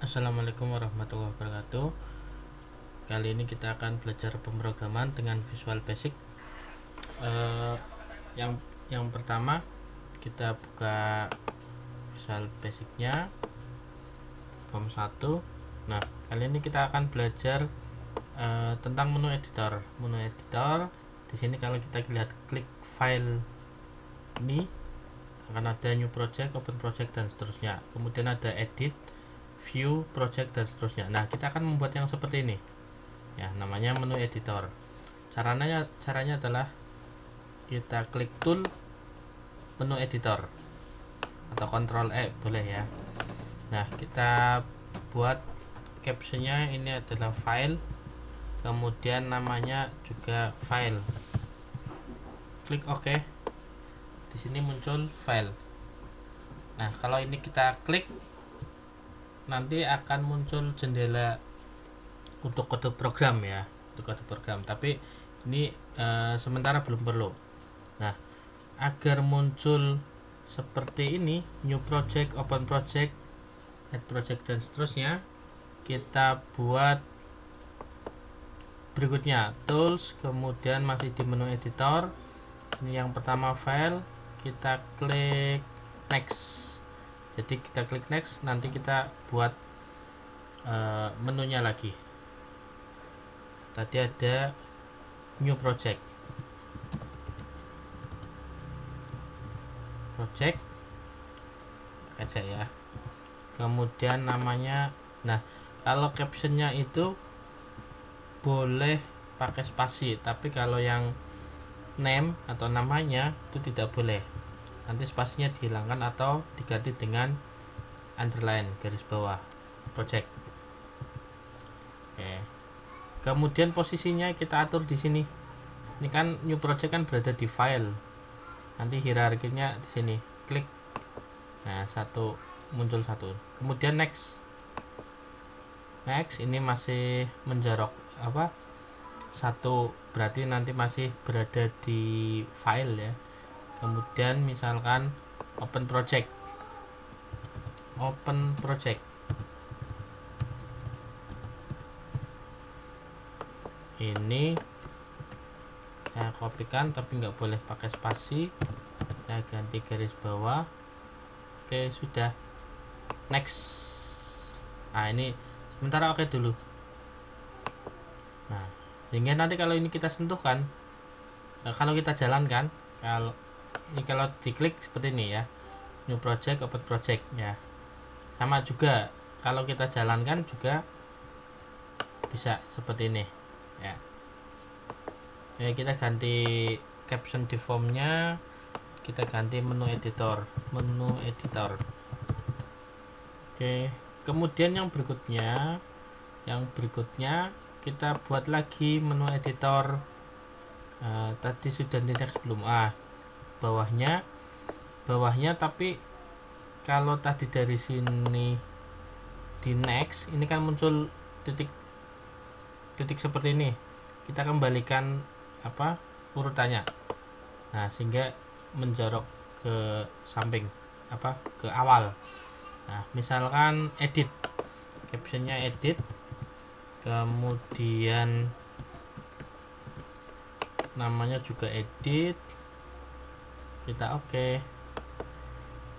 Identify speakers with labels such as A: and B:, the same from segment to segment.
A: Assalamualaikum warahmatullahi wabarakatuh. Kali ini kita akan belajar pemrograman dengan Visual Basic. Eh, yang pertama kita buka Visual Basicnya form 1. Nah, kali ini kita akan belajar tentang menu editor. Menu editor di sini kalau kita lihat klik file ini akan ada new project, open project dan seterusnya. Kemudian ada edit, view, project dan seterusnya. Nah, kita akan membuat yang seperti ini. Ya, namanya menu editor. Caranya adalah kita klik tool menu editor atau Ctrl E boleh ya. Nah, kita buat captionnya ini adalah file, kemudian namanya juga file. Klik OK. Di sini muncul file. Nah, kalau ini kita klik, nanti akan muncul jendela untuk kode program ya, untuk kode program. Tapi ini sementara belum perlu. Nah, agar muncul seperti ini, new project, open project, add project dan seterusnya, kita buat berikutnya tools, kemudian masih di menu editor. Ini yang pertama file, kita klik next. Jadi kita klik next, nanti kita buat menunya lagi. Tadi ada new project aja ya, kemudian namanya. Nah, kalau captionnya itu boleh pakai spasi, tapi kalau yang name atau namanya itu tidak boleh, nanti spasinya dihilangkan atau diganti dengan underline garis bawah project. Oke. Kemudian posisinya kita atur di sini. Ini kan new project kan berada di file, nanti hierarkinya di sini, klik. Nah, muncul satu, kemudian next ini masih menjorok satu, berarti nanti masih berada di file ya. Kemudian misalkan open project ini saya kopikan, tapi nggak boleh pakai spasi, saya ganti garis bawah. Oke, sudah, next. Nah, ini sementara oke dulu. Nah, sehingga nanti kalau ini kita sentuhkan, kalau kita jalankan, kalau diklik seperti ini ya, new project, open project ya, sama juga kalau kita jalankan juga bisa seperti ini ya. Kita ganti caption di formnya, kita ganti menu editor. Oke, kemudian yang berikutnya kita buat lagi menu editor. Tadi sudah di next belum? Bawahnya, tapi kalau tadi dari sini di next, ini kan muncul titik seperti ini. Kita kembalikan urutannya. Nah, sehingga menjorok ke samping, ke awal. Nah, misalkan edit, captionnya edit, kemudian namanya juga edit, kita oke.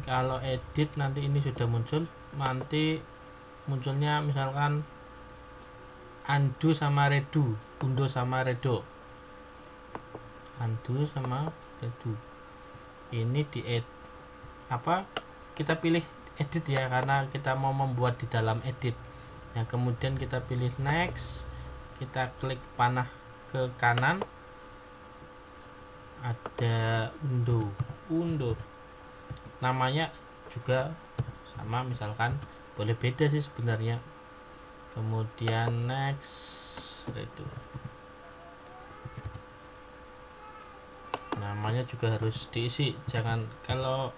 A: Kalau edit nanti ini sudah muncul, nanti munculnya misalkan undo sama redo, ini di kita pilih edit ya, karena kita mau membuat di dalam edit. Nah, kemudian kita pilih next, kita klik panah ke kanan, ada undo, namanya juga sama, misalkan boleh beda sih sebenarnya. Kemudian next, redo, namanya juga harus diisi. Jangan kalau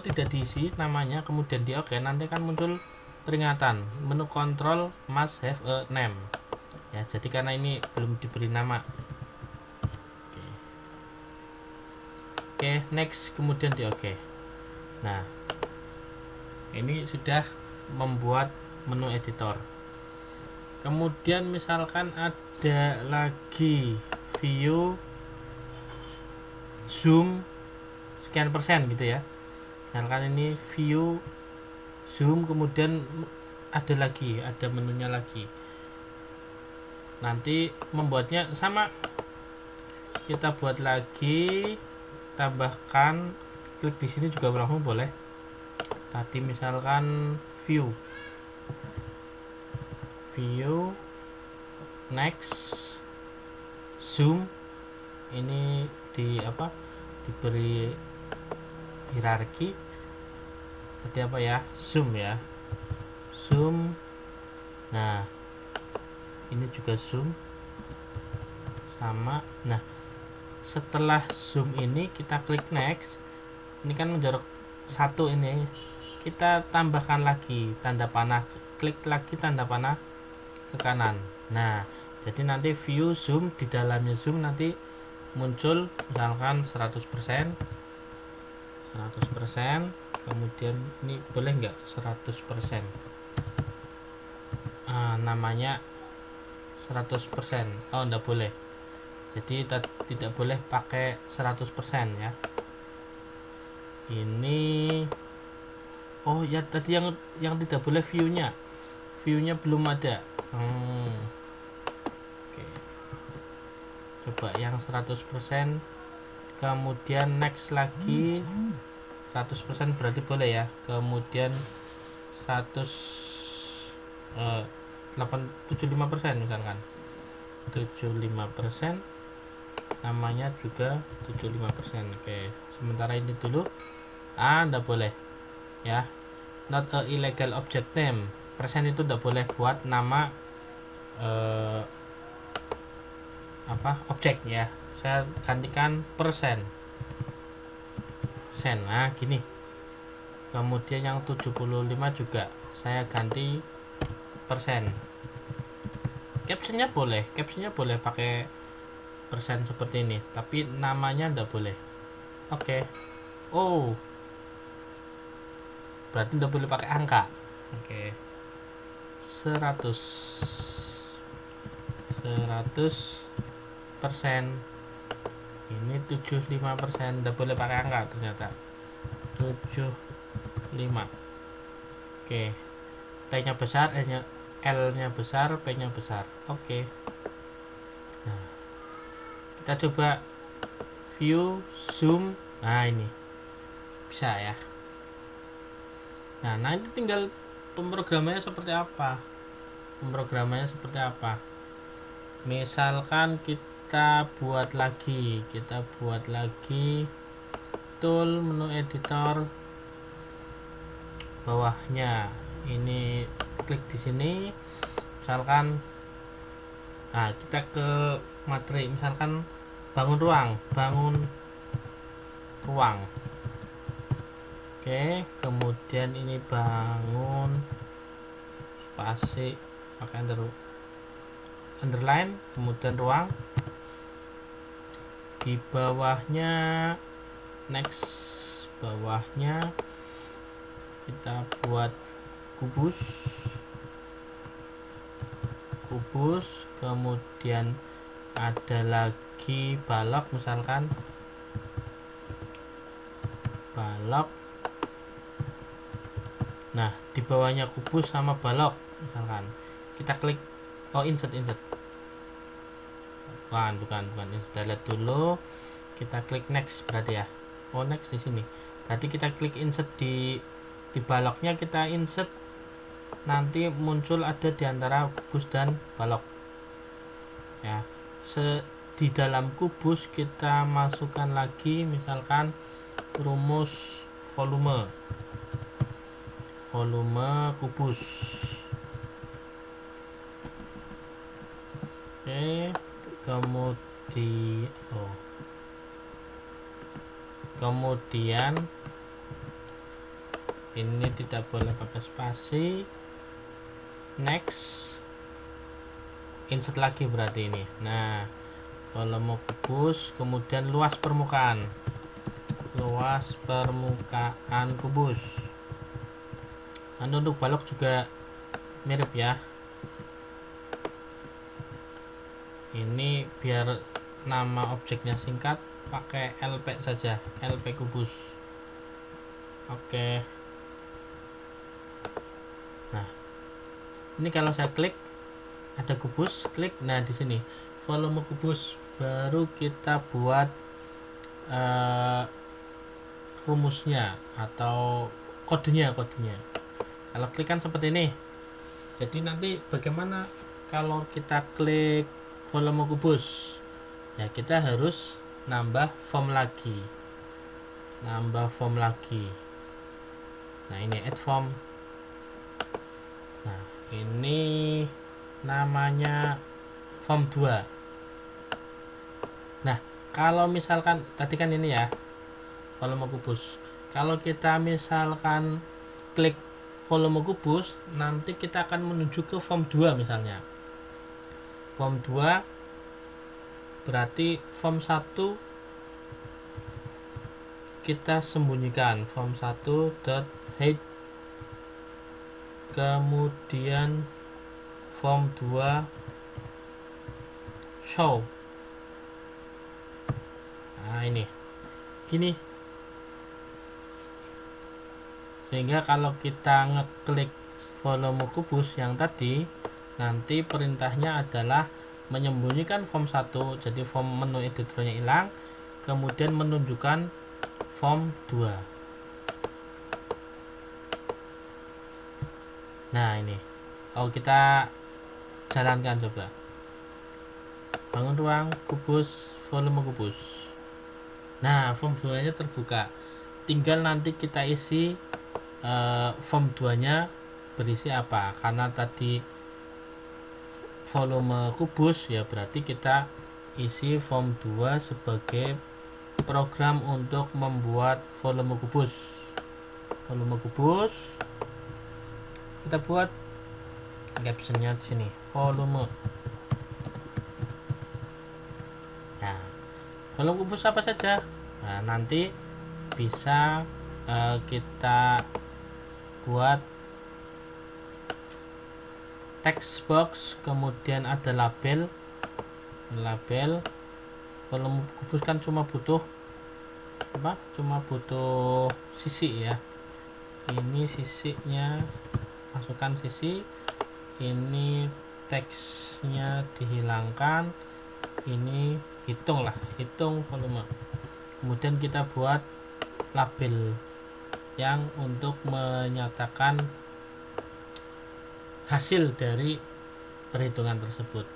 A: tidak diisi namanya kemudian di oke, nanti kan muncul peringatan menu control must have a name ya. Jadi karena ini belum diberi nama. Oke, next, kemudian di oke. Nah, ini sudah membuat menu editor. Kemudian misalkan ada lagi view zoom sekian persen gitu ya, misalkan ini view zoom, kemudian ada menunya lagi. Nanti membuatnya sama, kita buat lagi, tambahkan, klik di sini juga langsung boleh. Tadi misalkan view next zoom, ini diberi hierarki tadi zoom ya, zoom. Nah ini juga zoom sama. Nah setelah zoom ini kita klik next, ini kan menjorok satu, ini kita tambahkan lagi tanda panah, klik lagi tanda panah ke kanan. Nah jadi nanti view zoom, di dalamnya zoom nanti muncul misalkan 100%, kemudian ini boleh nggak 100%, namanya 100%, oh enggak boleh, jadi tidak boleh pakai 100% ya. Ini oh ya, tadi yang tidak boleh viewnya belum ada. Oke. Coba yang 100%, kemudian next lagi 100% berarti boleh ya, kemudian 75% misalkan 75%, namanya juga 75%. Oke, sementara ini dulu enggak boleh ya, not a illegal object name. Persen itu enggak boleh buat nama objek ya, saya gantikan persen sen. Nah gini, kemudian yang 75 juga saya ganti persen. Captionnya boleh pakai persen seperti ini, tapi namanya enggak boleh. Oke. Oh berarti enggak boleh pakai angka. Oke. 100% ini 75%, enggak boleh pakai angka ternyata 75. Oke, T nya besar, L nya besar, P nya besar. Oke. Nah kita coba view zoom. Nah ini bisa ya. Nah nanti tinggal pemrogramannya seperti apa. Misalkan kita buat lagi tool menu editor, bawahnya ini klik di sini, misalkan kita ke materi, misalkan bangun ruang. Oke, kemudian ini bangun spasi pakai underline, kemudian ruang, di bawahnya next, bawahnya kita buat kubus, kemudian ada lagi balok, misalkan balok. Nah di bawahnya kubus sama balok, misalkan kita klik insert bukan insert, lihat dulu, kita klik next berarti ya. Next di sini berarti kita klik insert di baloknya, kita insert, nanti muncul ada di antara kubus dan balok ya. Di dalam kubus kita masukkan lagi misalkan rumus volume kubus. Oke, kemudian ini tidak boleh pakai spasi, next, insert lagi berarti ini. Nah volume kubus, kemudian luas permukaan kubus. Untuk balok juga mirip ya. Ini biar nama objeknya singkat, pakai LP saja, LP kubus. Oke. Nah, ini kalau saya klik ada kubus, klik. Nah, di sini volume kubus, baru kita buat rumusnya atau kodenya. Kalau klik kan seperti ini. Jadi nanti bagaimana kalau kita klik volume kubus? Ya, kita harus nambah form lagi. Nah, ini add form. Nah, ini namanya form 2. Nah, kalau misalkan tadi kan ini ya volume kubus. Kalau kita misalkan klik volume kubus, nanti kita akan menuju ke form 2 misalnya. Form 2 berarti form 1 kita sembunyikan, form 1 dot height, kemudian form 2 show. Nah, ini gini, sehingga kalau kita ngeklik volume kubus yang tadi, nanti perintahnya adalah menyembunyikan form 1, jadi form menu editornya hilang, kemudian menunjukkan form 2. Nah, ini kalau kita jalankan, coba bangun ruang kubus, volume kubus. Nah, form 2 nya terbuka, tinggal nanti kita isi form 2 nya berisi apa. Karena tadi volume kubus, ya berarti kita isi form 2 sebagai program untuk membuat volume kubus. Kita buat captionnya di sini, volume. Nah, volume kubus apa saja? Nah, nanti bisa kita buat text box, kemudian ada label. Volume kubus kan cuma butuh sisi ya. Ini sisinya, masukkan sisi. Ini teksnya dihilangkan. Ini hitung volume. Kemudian kita buat label yang untuk menyatakan hasil dari perhitungan tersebut.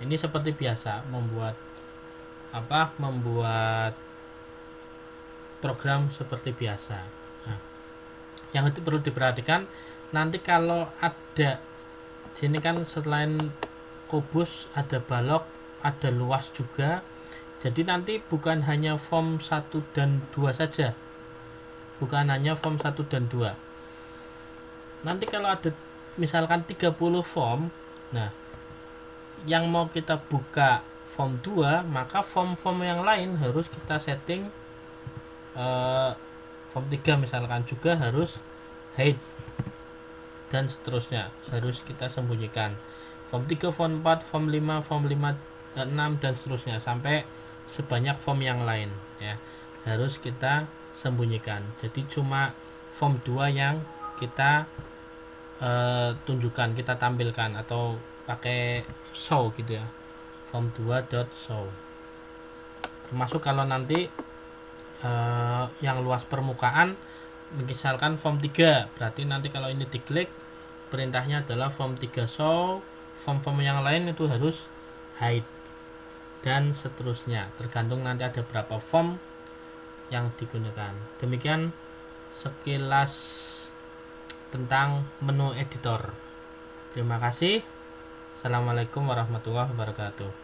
A: Ini seperti biasa membuat program seperti biasa. Nah, yang itu perlu diperhatikan, nanti kalau ada sini kan selain kubus ada balok, ada luas juga. Jadi nanti bukan hanya form 1 dan 2 saja. Nanti kalau ada misalkan 30 form, nah yang mau kita buka form 2, maka form-form yang lain harus kita setting. Form 3 misalkan juga harus hide, dan seterusnya harus kita sembunyikan. Form 3, form 4, form 5, form 6 dan seterusnya sampai sebanyak form yang lain ya, harus kita sembunyikan. Jadi cuma form 2 yang kita tunjukkan, kita tampilkan, atau pakai show gitu ya, form 2.show. Termasuk kalau nanti yang luas permukaan misalkan form 3, berarti nanti kalau ini diklik perintahnya adalah form 3 show, form-form yang lain itu harus hide, dan seterusnya, tergantung nanti ada berapa form yang digunakan. Demikian sekilas tentang menu editor. Terima kasih. Assalamualaikum warahmatullahi wabarakatuh.